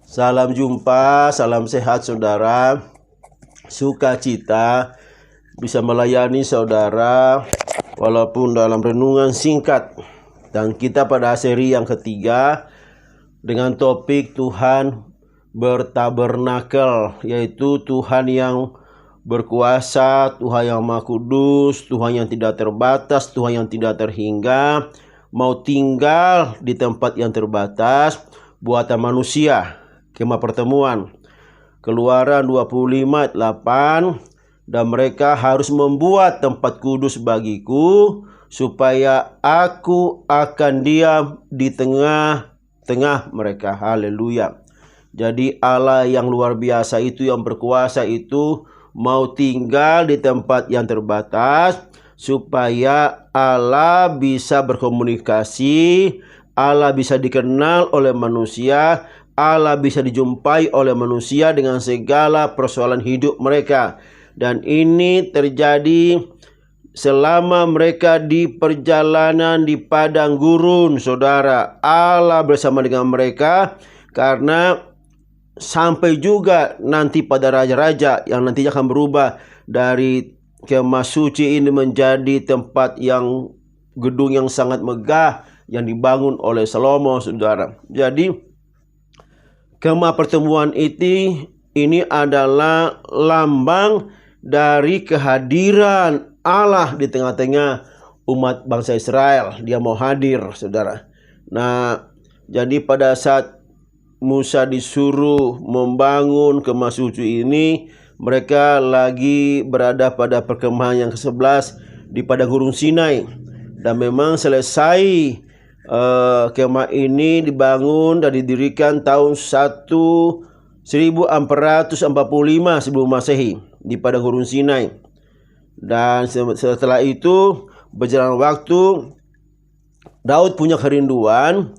Salam jumpa, salam sehat saudara. Sukacita bisa melayani saudara walaupun dalam renungan singkat. Dan kita pada seri yang ketiga dengan topik Tuhan bertabernakel, yaitu Tuhan yang berkuasa, Tuhan yang Maha Kudus, Tuhan yang tidak terbatas, Tuhan yang tidak terhingga, mau tinggal di tempat yang terbatas buatan manusia. Kemah pertemuan Keluaran 25 ayat 8, dan mereka harus membuat tempat kudus bagiku, supaya aku akan diam di tengah-tengah mereka. Haleluya. Jadi Allah yang luar biasa itu, yang berkuasa itu, mau tinggal di tempat yang terbatas, supaya Allah bisa berkomunikasi, Allah bisa dikenal oleh manusia, Allah bisa dijumpai oleh manusia dengan segala persoalan hidup mereka. Dan ini terjadi selama mereka di perjalanan di padang gurun, saudara. Allah bersama dengan mereka, karena sampai juga nanti pada raja-raja yang nantinya akan berubah dari kemah suci ini menjadi tempat yang gedung yang sangat megah yang dibangun oleh Salomo, saudara. Jadi kemah pertemuan ini adalah lambang dari kehadiran Allah di tengah-tengah umat bangsa Israel. Dia mau hadir, saudara. Nah, jadi pada saat Musa disuruh membangun kemah suci ini, mereka lagi berada pada perkemahan yang ke-11 di padang gurun Sinai. Dan memang selesai kemah ini dibangun dan didirikan tahun 1445 sebelum Masehi di padang gurun Sinai. Dan setelah itu berjalan waktu, Daud punya kerinduan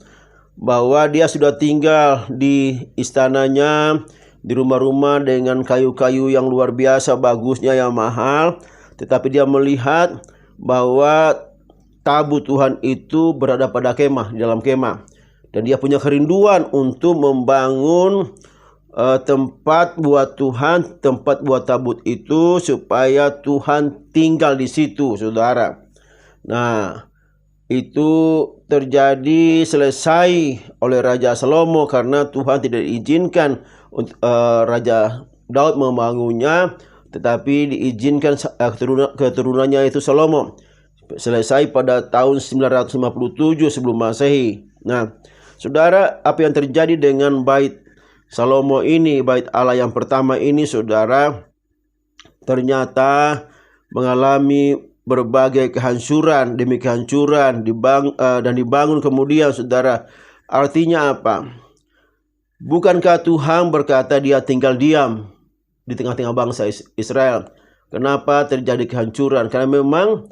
bahwa dia sudah tinggal di istananya, di rumah-rumah dengan kayu-kayu yang luar biasa bagusnya, yang mahal. Tetapi dia melihat bahwa tabut Tuhan itu berada pada kemah, di dalam kemah. Dan dia punya kerinduan untuk membangun tempat buat Tuhan, tempat buat tabut itu, supaya Tuhan tinggal di situ, saudara. Nah, itu terjadi selesai oleh Raja Salomo, karena Tuhan tidak diizinkan Raja Daud membangunnya, tetapi diizinkan keturunannya itu Salomo. Selesai pada tahun 957 sebelum Masehi. Nah, saudara, apa yang terjadi dengan bait Salomo ini, bait Allah yang pertama ini, saudara, ternyata mengalami berbagai kehancuran demi kehancuran, dan dibangun kemudian, saudara. Artinya apa? Bukankah Tuhan berkata dia tinggal diam di tengah-tengah bangsa Israel? Kenapa terjadi kehancuran? Karena memang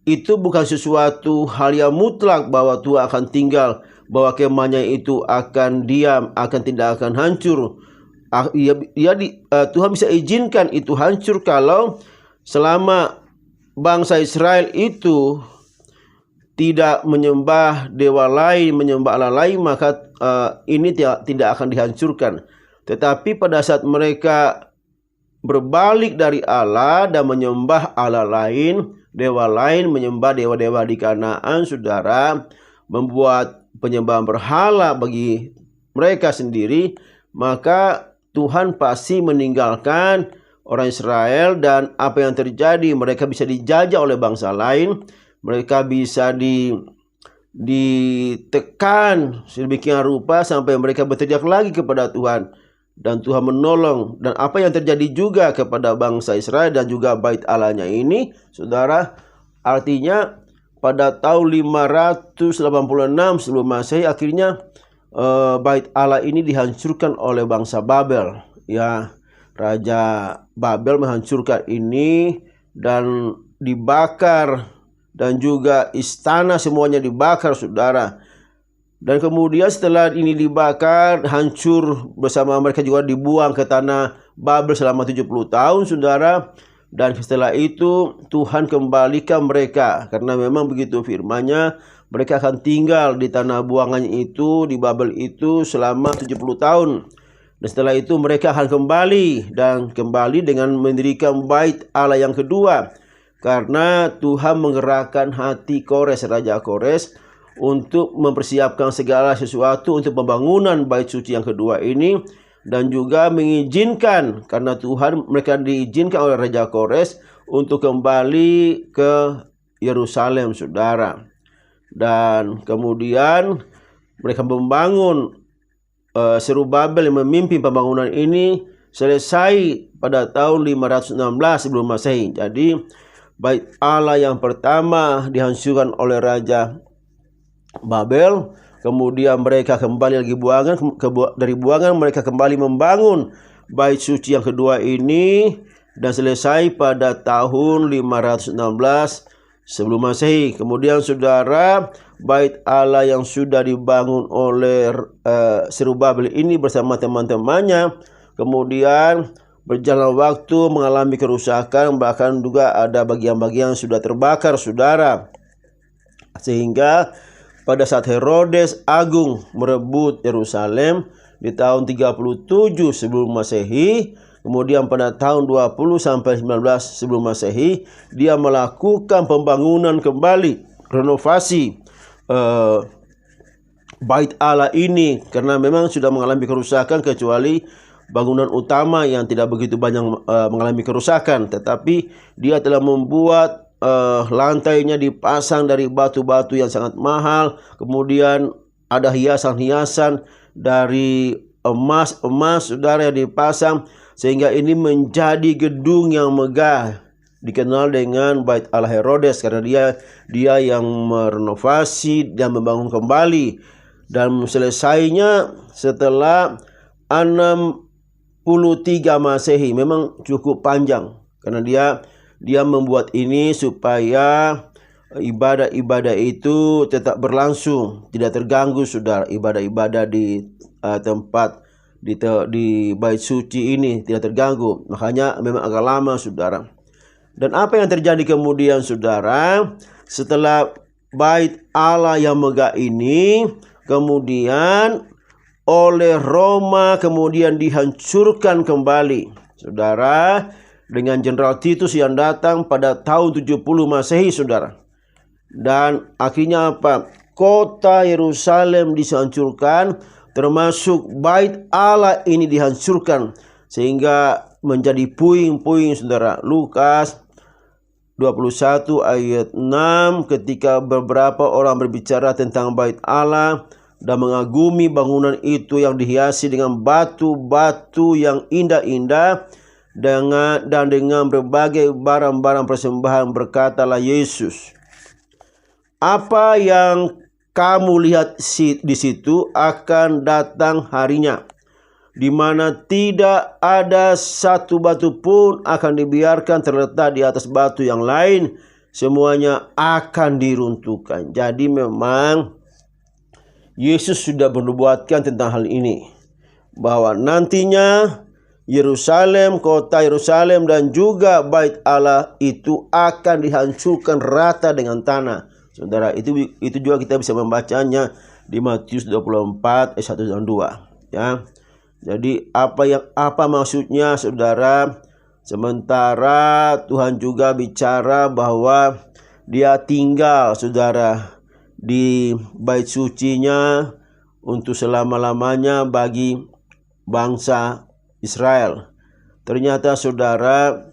itu bukan sesuatu hal yang mutlak bahwa Tuhan akan tinggal, bahwa kemahnya itu akan diam, tidak akan hancur. Tuhan bisa izinkan itu hancur kalau selama bangsa Israel itu tidak menyembah dewa lain, menyembah Allah lain, maka ini tidak akan dihancurkan. Tetapi pada saat mereka berbalik dari Allah dan menyembah Allah lain, dewa lain, menyembah dewa-dewa di Kanaan, saudara, membuat penyembahan berhala bagi mereka sendiri, maka Tuhan pasti meninggalkan orang Israel. Dan apa yang terjadi, mereka bisa dijajah oleh bangsa lain, mereka bisa ditekan sedemikian rupa sampai mereka berteriak lagi kepada Tuhan, dan Tuhan menolong. Dan apa yang terjadi juga kepada bangsa Israel dan juga bait Allahnya ini, saudara, artinya pada tahun 586 sebelum Masehi akhirnya bait Allah ini dihancurkan oleh bangsa Babel. Ya, Raja Babel menghancurkan ini dan dibakar, dan juga istana semuanya dibakar, saudara. Dan kemudian setelah ini dibakar, hancur bersama mereka, juga dibuang ke tanah Babel selama 70 tahun, saudara. Dan setelah itu Tuhan kembalikan mereka, karena memang begitu firman-Nya, mereka akan tinggal di tanah buangan itu, di Babel itu selama 70 tahun. Dan setelah itu mereka akan kembali dengan mendirikan bait Allah yang kedua. Karena Tuhan menggerakkan hati Kores, Raja Kores, untuk mempersiapkan segala sesuatu untuk pembangunan bait suci yang kedua ini. Dan juga mengizinkan, karena Tuhan, mereka diizinkan oleh Raja Kores untuk kembali ke Yerusalem, saudara. Dan kemudian mereka membangun, Serubabel yang memimpin pembangunan ini selesai pada tahun 516 sebelum Masehi. Jadi bait Allah yang pertama dihancurkan oleh Raja Babel. Kemudian mereka kembali lagi dari buangan mereka kembali membangun bait suci yang kedua ini, dan selesai pada tahun 516 sebelum Masehi. Kemudian saudara, bait Allah yang sudah dibangun oleh Serubabel ini bersama teman-temannya kemudian berjalan waktu mengalami kerusakan, bahkan juga ada bagian-bagian sudah terbakar, saudara. Sehingga pada saat Herodes Agung merebut Yerusalem di tahun 37 sebelum Masehi, kemudian pada tahun 20 sampai 19 sebelum Masehi, dia melakukan pembangunan kembali, renovasi bait Allah ini, karena memang sudah mengalami kerusakan, kecuali bangunan utama yang tidak begitu banyak mengalami kerusakan, tetapi dia telah membuat lantainya dipasang dari batu-batu yang sangat mahal. Kemudian ada hiasan-hiasan dari emas, saudara, yang dipasang, sehingga ini menjadi gedung yang megah, dikenal dengan bait Allah Herodes, karena dia yang merenovasi dan membangun kembali. Dan selesainya setelah 63 Masehi. Memang cukup panjang, karena dia membuat ini supaya ibadah-ibadah itu tetap berlangsung, tidak terganggu, saudara. Ibadah-ibadah di tempat di bait suci ini tidak terganggu. Makanya memang agak lama, saudara. Dan apa yang terjadi kemudian, saudara? Setelah bait Allah yang megah ini kemudian oleh Roma kemudian dihancurkan kembali, saudara, dengan Jenderal Titus yang datang pada tahun 70 Masehi, saudara. Dan akhirnya apa? Kota Yerusalem dihancurkan, termasuk bait Allah ini dihancurkan, sehingga menjadi puing-puing, saudara. Lukas 21 ayat 6, ketika beberapa orang berbicara tentang bait Allah dan mengagumi bangunan itu yang dihiasi dengan batu-batu yang indah-indah dan dengan berbagai barang-barang persembahan, berkatalah Yesus, apa yang kamu lihat di situ akan datang harinya, di mana tidak ada satu batu pun akan dibiarkan terletak di atas batu yang lain, semuanya akan diruntuhkan. Jadi memang Yesus sudah menubuatkan tentang hal ini, bahwa nantinya Yerusalem, kota Yerusalem dan juga bait Allah itu akan dihancurkan rata dengan tanah. Saudara, itu juga kita bisa membacanya di Matius 24 ayat 1 dan 2, ya. Jadi apa maksudnya, saudara? Sementara Tuhan juga bicara bahwa dia tinggal, saudara, di bait sucinya untuk selama-lamanya bagi bangsa Israel. Ternyata, saudara,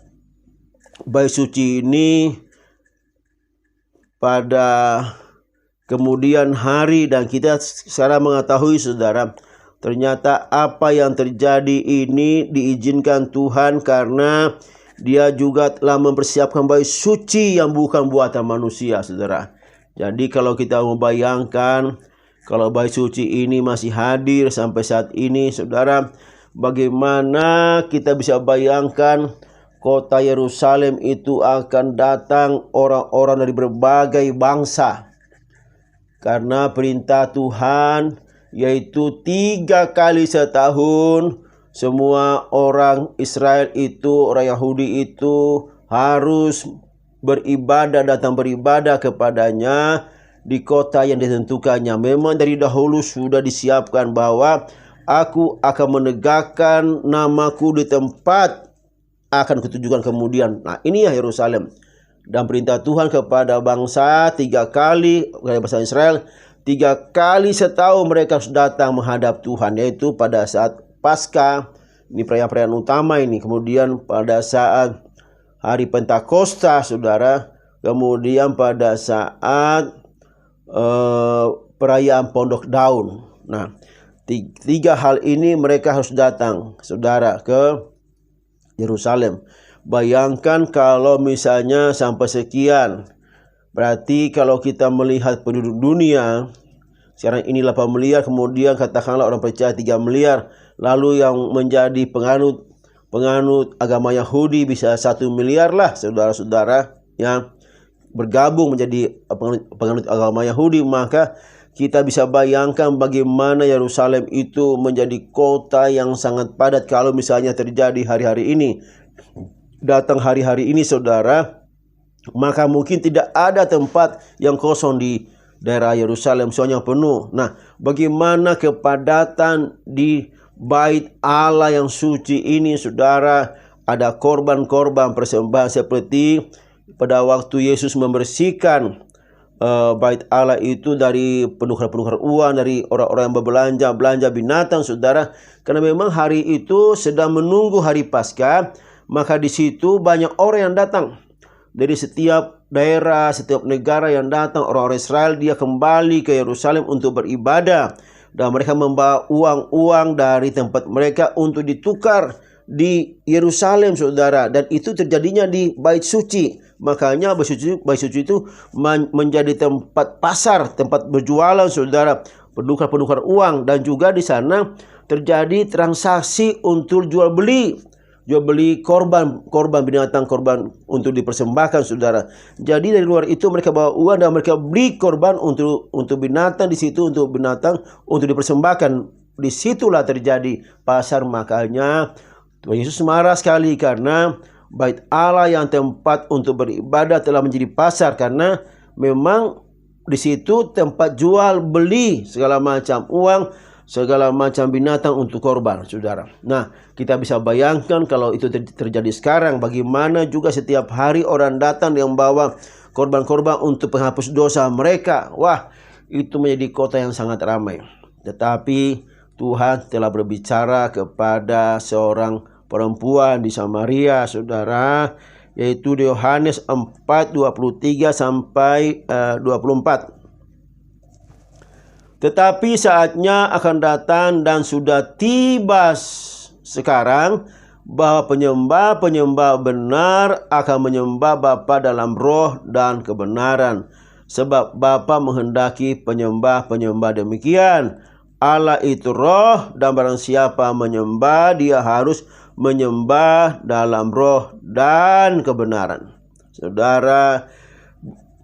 bait suci ini pada kemudian hari, dan kita sekarang mengetahui, saudara, ternyata apa yang terjadi ini diizinkan Tuhan karena dia juga telah mempersiapkan bait suci yang bukan buatan manusia, saudara. Jadi kalau kita membayangkan, kalau bait suci ini masih hadir sampai saat ini, saudara, bagaimana kita bisa bayangkan kota Yerusalem itu akan datang orang-orang dari berbagai bangsa. Karena perintah Tuhan, yaitu 3 kali setahun semua orang Israel itu, orang Yahudi itu harus datang beribadah kepadanya di kota yang ditentukannya. Memang dari dahulu sudah disiapkan bahwa Aku akan menegakkan namaku di tempat akan kutujukan kemudian. Nah, ini ya Yerusalem. Dan perintah Tuhan kepada bangsa 3 kali, kepada bangsa Israel, 3 kali setahun mereka harus datang menghadap Tuhan, yaitu pada saat Paskah, ini perayaan utama ini, kemudian pada saat hari Pentakosta, saudara, kemudian pada saat perayaan Pondok Daun. Nah, 3 hal ini mereka harus datang, saudara, ke Yerusalem. Bayangkan kalau misalnya sampai sekian. Berarti kalau kita melihat penduduk dunia, sekarang ini 8 miliar, kemudian katakanlah orang percaya 3 miliar. Lalu yang menjadi penganut agama Yahudi bisa 1 miliar lah, saudara-saudara, yang bergabung menjadi penganut agama Yahudi. Maka kita bisa bayangkan bagaimana Yerusalem itu menjadi kota yang sangat padat kalau misalnya terjadi hari-hari ini. Datang hari-hari ini, saudara, maka mungkin tidak ada tempat yang kosong di daerah Yerusalem, semuanya penuh. Nah, bagaimana kepadatan di bait Allah yang suci ini, saudara? Ada korban-korban persembahan seperti pada waktu Yesus membersihkan bait Allah itu dari penukar-penukar uang, dari orang-orang yang belanja binatang, saudara. Karena memang hari itu sedang menunggu hari Paskah, maka di situ banyak orang yang datang dari setiap daerah, setiap negara yang datang. Orang-orang Israel dia kembali ke Yerusalem untuk beribadah, dan mereka membawa uang-uang dari tempat mereka untuk ditukar di Yerusalem, saudara. Dan itu terjadinya di bait suci. Makanya bait suci itu menjadi tempat pasar, tempat berjualan, saudara, penukar-penukar uang. Dan juga di sana terjadi transaksi untuk jual beli korban binatang, korban untuk dipersembahkan, saudara. Jadi dari luar itu mereka bawa uang dan mereka beli korban untuk binatang di situ, untuk binatang untuk dipersembahkan. Disitulah terjadi pasar. Makanya Tuhan Yesus marah sekali karena bait Allah yang tempat untuk beribadah telah menjadi pasar, karena memang di situ tempat jual beli segala macam uang, segala macam binatang untuk korban, saudara. Nah, kita bisa bayangkan kalau itu terjadi sekarang, bagaimana juga setiap hari orang datang yang bawa korban-korban untuk penghapus dosa mereka. Wah, itu menjadi kota yang sangat ramai. Tetapi Tuhan telah berbicara kepada seorang perempuan di Samaria, saudara, yaitu di Yohanes 4:23 sampai 24. Tetapi saatnya akan datang dan sudah tiba sekarang bahwa penyembah-penyembah benar akan menyembah Bapa dalam roh dan kebenaran. Sebab Bapa menghendaki penyembah-penyembah demikian. Allah itu roh, dan barang siapa menyembah, dia harus menyembah dalam roh dan kebenaran. Saudara,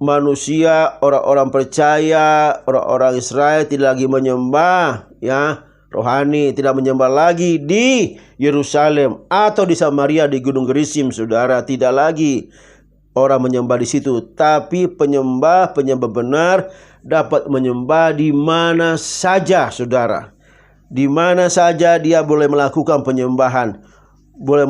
manusia, orang-orang percaya, orang-orang Israel tidak lagi menyembah rohani, tidak menyembah lagi di Yerusalem atau di Samaria, di Gunung Gerizim, saudara. Tidak lagi orang menyembah di situ, tapi penyembah benar dapat menyembah di mana saja, saudara. Di mana saja dia boleh melakukan penyembahan, boleh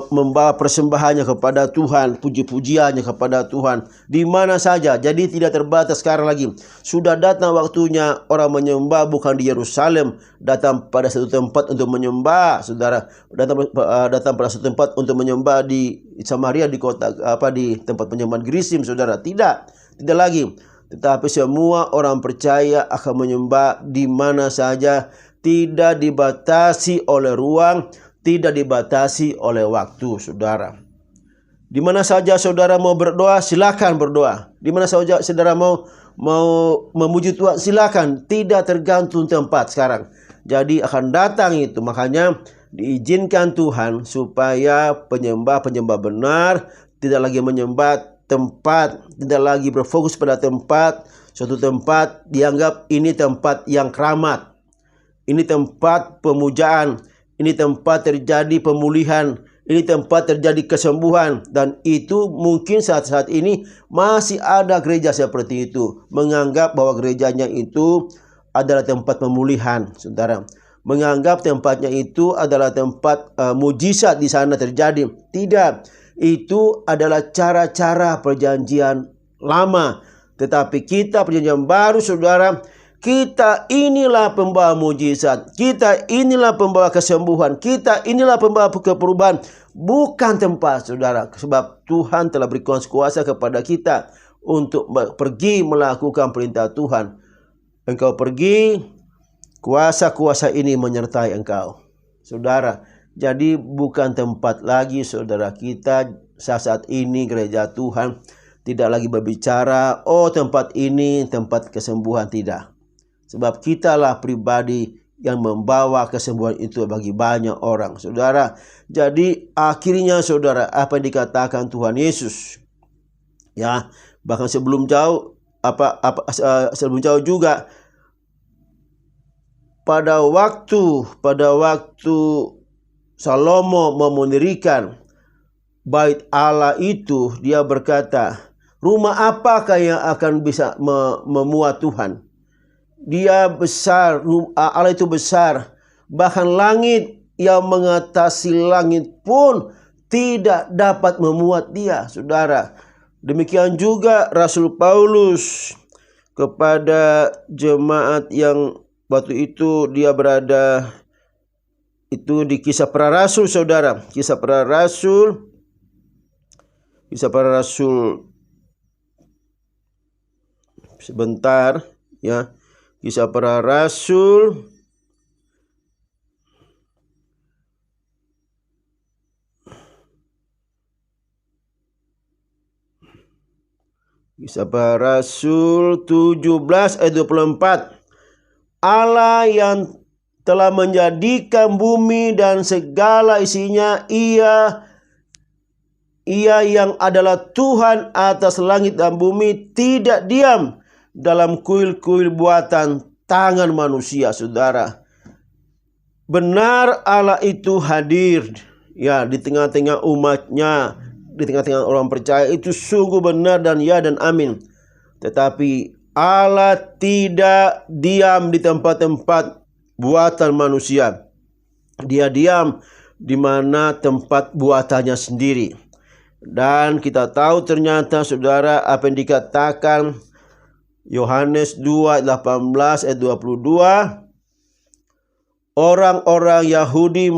membawa persembahannya kepada Tuhan, puji-pujiannya kepada Tuhan di mana saja. Jadi tidak terbatas sekarang lagi. Sudah datang waktunya orang menyembah bukan di Yerusalem, datang pada satu tempat untuk menyembah, saudara. Datang pada satu tempat untuk menyembah di Samaria, di kota di tempat penyembahan Gerizim, saudara. Tidak lagi. Tetapi semua orang percaya akan menyembah di mana saja, tidak dibatasi oleh ruang, tidak dibatasi oleh waktu, saudara. Di mana saja saudara mau berdoa, silakan berdoa. Di mana saja saudara mau memuji Tuhan, silakan. Tidak tergantung tempat sekarang. Jadi akan datang itu. Makanya diizinkan Tuhan supaya penyembah-penyembah benar tidak lagi menyembah tempat, tidak lagi berfokus pada tempat. Suatu tempat dianggap ini tempat yang keramat, ini tempat pemujaan, ini tempat terjadi pemulihan, ini tempat terjadi kesembuhan. Dan itu mungkin saat-saat ini masih ada gereja seperti itu, menganggap bahwa gerejanya itu adalah tempat pemulihan, saudara. menganggap tempatnya itu adalah tempat mujizat di sana terjadi. Tidak, itu adalah cara-cara perjanjian lama. Tetapi kita perjanjian baru, saudara, kita inilah pembawa mujizat, kita inilah pembawa kesembuhan, kita inilah pembawa perubahan, bukan tempat, saudara. Sebab Tuhan telah beri kuasa kepada kita untuk pergi melakukan perintah Tuhan. Engkau pergi, kuasa-kuasa ini menyertai engkau, saudara. Jadi bukan tempat lagi, saudara. Kita saat ini gereja Tuhan tidak lagi berbicara, oh tempat ini tempat kesembuhan, tidak. Sebab kitalah pribadi yang membawa kesembuhan itu bagi banyak orang, saudara. Jadi akhirnya, saudara, apa yang dikatakan Tuhan Yesus, ya, bahkan sebelum jauh juga, pada waktu Salomo memendirikan bait Allah itu, dia berkata, rumah apakah yang akan bisa memuat Tuhan? Dia besar, Allah itu besar. Bahkan langit yang mengatasi langit pun tidak dapat memuat dia, saudara. Demikian juga Rasul Paulus kepada jemaat yang waktu itu dia berada itu di Kisah Para Rasul, saudara. Kisah Para Rasul sebentar, ya. Kisah Para Rasul Kisah Para Rasul 17 ayat 24. Allah yang telah menjadikan bumi dan segala isinya, ia yang adalah Tuhan atas langit dan bumi, tidak diam dalam kuil-kuil buatan tangan manusia, saudara. Benar, Allah itu hadir, ya, di tengah-tengah umatnya, di tengah-tengah orang percaya. Itu sungguh benar dan ya dan amin. Tetapi Allah tidak diam di tempat-tempat buatan manusia. Dia diam di mana tempat buatannya sendiri. Dan kita tahu ternyata, saudara, apa yang dikatakan Yohanes 2:18 ayat 22. Orang-orang Yahudi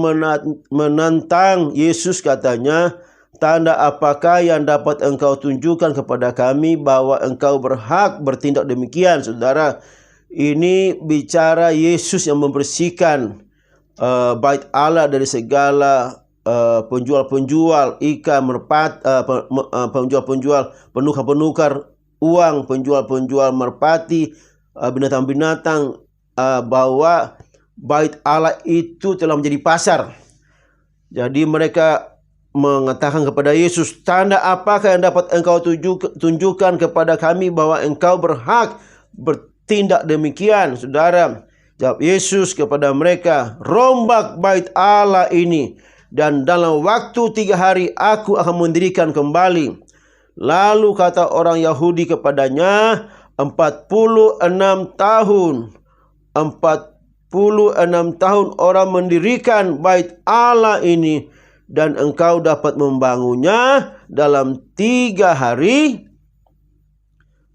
menantang Yesus, katanya, tanda apakah yang dapat engkau tunjukkan kepada kami bahwa engkau berhak bertindak demikian, saudara? Ini bicara Yesus yang membersihkan bait Allah dari segala penjual-penjual ikan, penjual-penjual penukar-penukar uang, penjual-penjual merpati, binatang-binatang, bahwa bait Allah itu telah menjadi pasar. Jadi mereka mengatakan kepada Yesus, tanda apakah yang dapat engkau tunjukkan kepada kami bahwa engkau berhak bertindak demikian, saudara? Jawab Yesus kepada mereka, rombak bait Allah ini, dan dalam waktu 3 hari aku akan mendirikan kembali. Lalu kata orang Yahudi kepadanya, 46 tahun orang mendirikan bait Allah ini, dan engkau dapat membangunnya dalam 3 hari.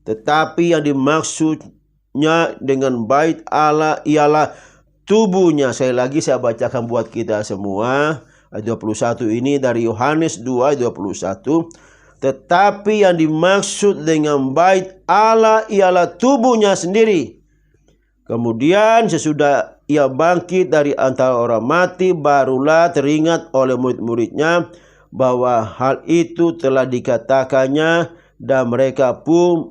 Tetapi yang dimaksudnya dengan bait Allah ialah tubuhnya. Saya bacakan buat kita semua. Ayat 21 ini dari Yohanes 2 ayat 21. Tetapi yang dimaksud dengan bait Allah ialah tubuhnya sendiri. Kemudian sesudah ia bangkit dari antara orang mati, barulah teringat oleh murid-muridnya bahwa hal itu telah dikatakannya, dan mereka pun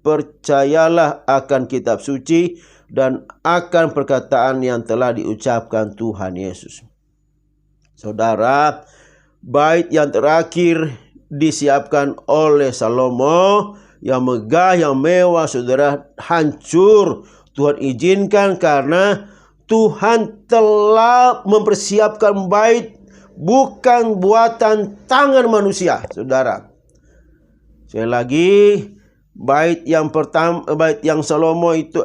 percayalah akan kitab suci dan akan perkataan yang telah diucapkan Tuhan Yesus. Saudara, bait yang terakhir disiapkan oleh Salomo, yang megah, yang mewah, saudara, hancur. Tuhan izinkan karena Tuhan telah mempersiapkan bait bukan buatan tangan manusia, saudara. Sekali lagi, Bait yang pertama, bait yang Salomo itu,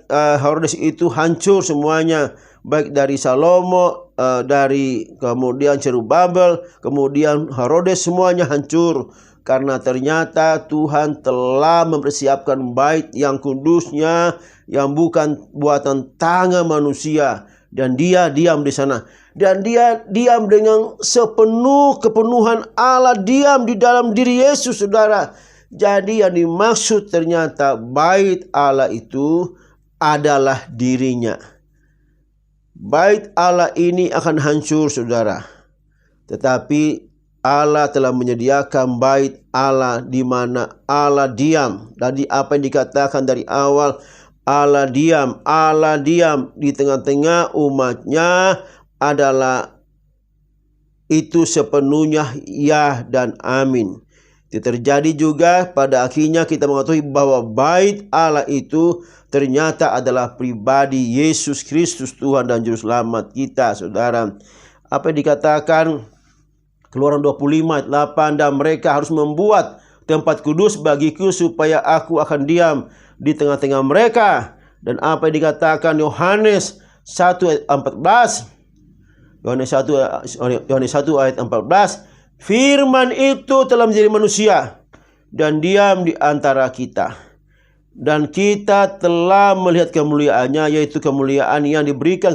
Herodes itu hancur semuanya, baik dari Salomo, dari kemudian Zerubabel, kemudian Herodes, semuanya hancur. Karena ternyata Tuhan telah mempersiapkan bait yang kudusnya, yang bukan buatan tangan manusia. Dan dia diam di sana. Dan dia diam dengan sepenuh kepenuhan Allah, diam di dalam diri Yesus, saudara. Jadi yang dimaksud ternyata bait Allah itu adalah dirinya. Bait Allah ini akan hancur, saudara. Tetapi Allah telah menyediakan bait Allah di mana Allah diam. Tadi apa yang dikatakan dari awal, Allah diam di tengah-tengah umatnya adalah itu sepenuhnya ya dan amin. Itu terjadi juga pada akhirnya kita mengetahui bahwa bait Allah itu ternyata adalah pribadi Yesus Kristus, Tuhan dan Juru Selamat kita, saudara. Apa yang dikatakan Keluaran 25 ayat 8, dan mereka harus membuat tempat kudus bagiku supaya aku akan diam di tengah-tengah mereka. Dan apa yang dikatakan Yohanes 1 ayat 14, Yohanes 1 ayat 14, firman itu telah menjadi manusia dan diam di antara kita. Dan kita telah melihat kemuliaannya, yaitu kemuliaan yang diberikan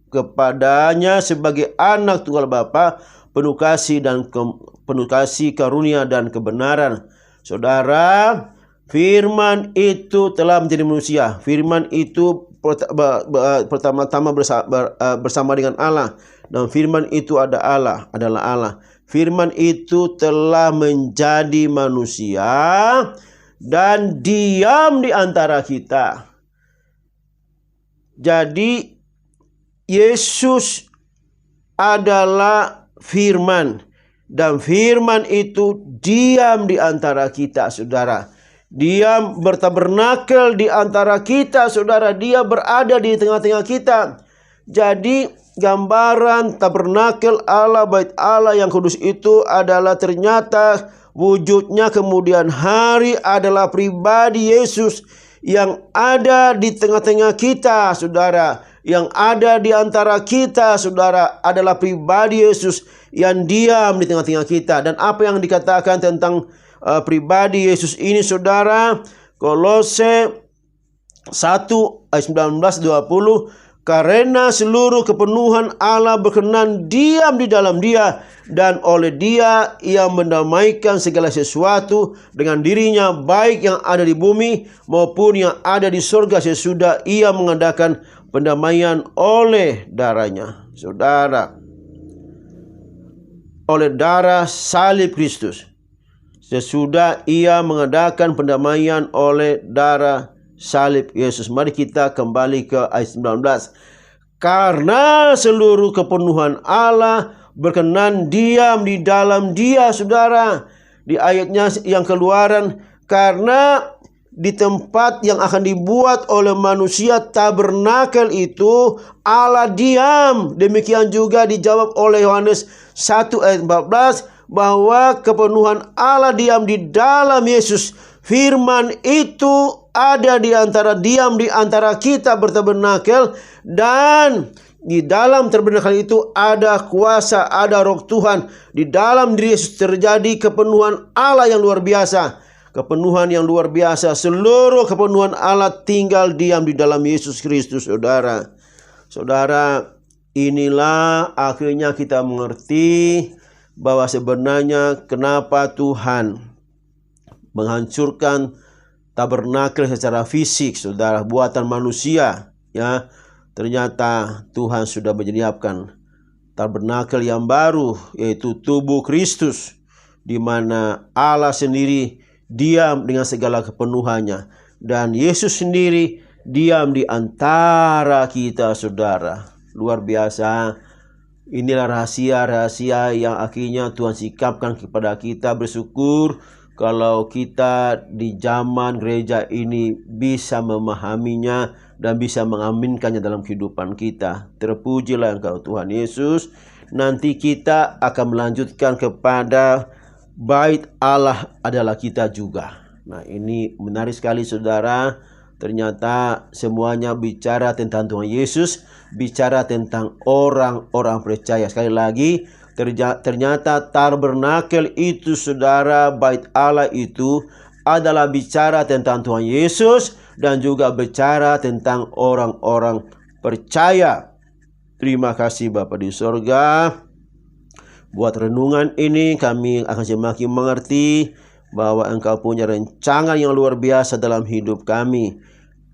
kepadanya sebagai anak tunggal Bapa, penuh kasih karunia dan kebenaran. Saudara, firman itu telah menjadi manusia. Firman itu pertama-tama bersama dengan Allah. Dan firman itu adalah Allah. Firman itu telah menjadi manusia dan diam di antara kita. Jadi Yesus adalah firman, dan firman itu diam di antara kita, saudara. Dia bertabernakel di antara kita, saudara. Dia berada di tengah-tengah kita. Jadi gambaran tabernakel Allah, bait Allah yang kudus itu adalah ternyata wujudnya kemudian hari adalah pribadi Yesus yang ada di tengah-tengah kita, saudara. Yang ada di antara kita, saudara, adalah pribadi Yesus yang diam di tengah-tengah kita. Dan apa yang dikatakan tentang pribadi Yesus ini, saudara? Kolose 1 ayat 19-20, karena seluruh kepenuhan Allah berkenan diam di dalam Dia, dan oleh Dia Ia mendamaikan segala sesuatu dengan dirinya, baik yang ada di bumi maupun yang ada di surga, sesudah Ia mengadakan pendamaian oleh darahnya. Saudara, oleh darah salib Kristus, sesudah Ia mengadakan pendamaian oleh darah salib Yesus. Mari kita kembali ke ayat 19. Karena seluruh kepenuhan Allah berkenan diam di dalam Dia, saudara. Di ayatnya yang Keluaran, karena di tempat yang akan dibuat oleh manusia, tabernakel itu, Allah diam. Demikian juga dijawab oleh Yohanes 1 ayat 14, bahwa kepenuhan Allah diam di dalam Yesus. Firman itu ada diam di antara kita bertabernakel, dan di dalam tabernakel itu ada kuasa, ada roh Tuhan. Di dalam diri Yesus terjadi kepenuhan Allah yang luar biasa. Kepenuhan yang luar biasa. Seluruh kepenuhan Allah tinggal diam di dalam Yesus Kristus, saudara. Saudara, inilah akhirnya kita mengerti bahwa sebenarnya kenapa Tuhan menghancurkan tabernakel secara fisik, saudara, buatan manusia, ya. Ternyata Tuhan sudah menyediakan tabernakel yang baru, yaitu tubuh Kristus, di mana Allah sendiri diam dengan segala kepenuhannya, dan Yesus sendiri diam di antara kita, saudara. Luar biasa. Inilah rahasia-rahasia yang akhirnya Tuhan sikapkan kepada kita. Bersyukur kalau kita di zaman gereja ini bisa memahaminya dan bisa mengaminkannya dalam kehidupan kita. Terpujilah Engkau Tuhan Yesus. Nanti kita akan melanjutkan kepada bait Allah adalah kita juga. Nah, ini menarik sekali saudara. Ternyata semuanya bicara tentang Tuhan Yesus, bicara tentang orang-orang percaya. Sekali lagi, ternyata tabernakel itu saudara, bait Allah itu adalah bicara tentang Tuhan Yesus dan juga bicara tentang orang-orang percaya. Terima kasih Bapa di sorga. Buat renungan ini kami akan semakin mengerti bahwa Engkau punya rencana yang luar biasa dalam hidup kami,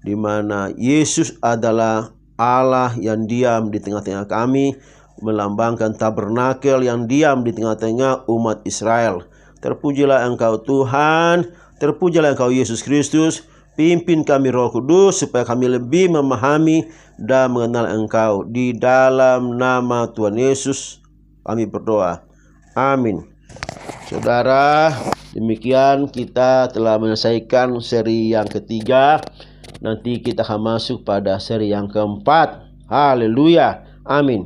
di mana Yesus adalah Allah yang diam di tengah-tengah kami, melambangkan tabernakel yang diam di tengah-tengah umat Israel. Terpujilah Engkau Tuhan, terpujilah Engkau Yesus Kristus. Pimpin kami Roh Kudus supaya kami lebih memahami dan mengenal Engkau. Di dalam nama Tuhan Yesus kami berdoa. Amin. Saudara, demikian kita telah menyelesaikan seri yang ketiga. Nanti kita akan masuk pada seri yang keempat. Haleluya. Amin.